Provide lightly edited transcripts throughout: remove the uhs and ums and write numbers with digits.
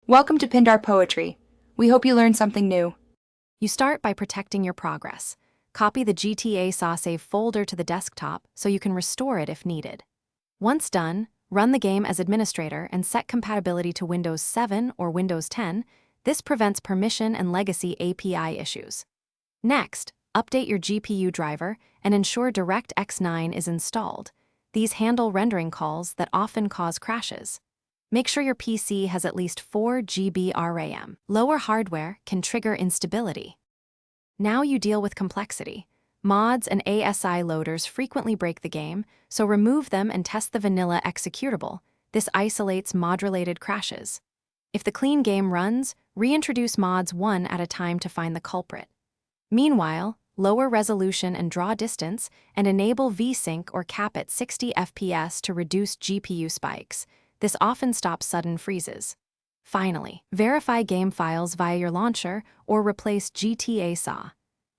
Welcome to Pindar Poetry. We hope you learned something new. You start by protecting your progress. Copy the GTA save folder to the desktop so you can restore it if needed. Once done, run the game as administrator and set compatibility to Windows 7 or Windows 10. This prevents permission and legacy API issues. Next, update your GPU driver and ensure DirectX 9 is installed. These handle rendering calls that often cause crashes. Make sure your PC has at least 4 GB RAM. Lower hardware can trigger instability. Now you deal with complexity. Mods and ASI loaders frequently break the game, so remove them and test the vanilla executable. This isolates mod-related crashes. If the clean game runs, reintroduce mods one at a time to find the culprit. Meanwhile, lower resolution and draw distance and enable VSync or cap at 60 FPS to reduce GPU spikes. This often stops sudden freezes. Finally, verify game files via your launcher or replace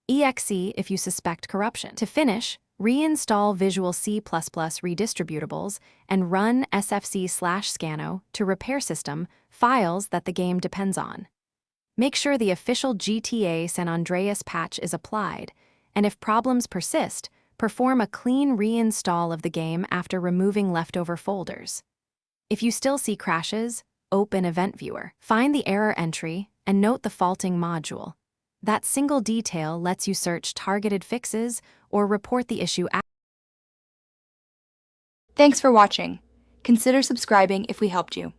exe if you suspect corruption. To finish, reinstall Visual C++ redistributables and run sfc/scano to repair system files that the game depends on. Make sure the official GTA San Andreas patch is applied, and if problems persist, perform a clean reinstall of the game after removing leftover folders. If you still see crashes, open Event Viewer, find the error entry, and note the faulting module. That single detail lets you search targeted fixes or report the issue. Thanks for watching. Consider subscribing if we helped you.